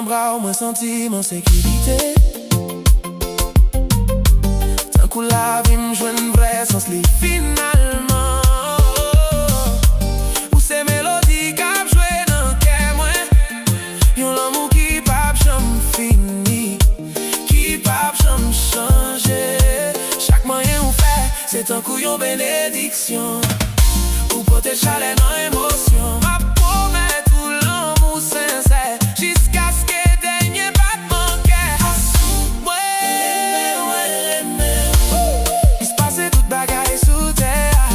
nan bra ou mwen senti mwen sekirite. Tan kou la vi m'jwen vre sens li finalman. Ou se melodi kap jwe nan ke mwen. Yon l'amou ki pap jam fini, ki pap jam chanje. Chak manye ou fe, se tan kou yon benediksyon. Ou pote chale nan emosyon. Ma promet tout l'amour sincère, jiska ske denye batman kè. Mwen M'spase tout bagay sou terre.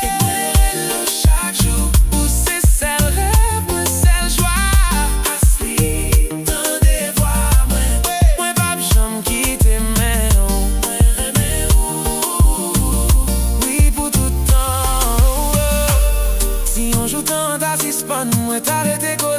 Kek mwen relo chak jou. Ou se sel rêve, mwen sel joie. Asli tan de voix mwen pap jam kite men ou. Mwen reme ou. Oui pou tout temps. Si yon jou tan ta sispon, mwen t'arrete ko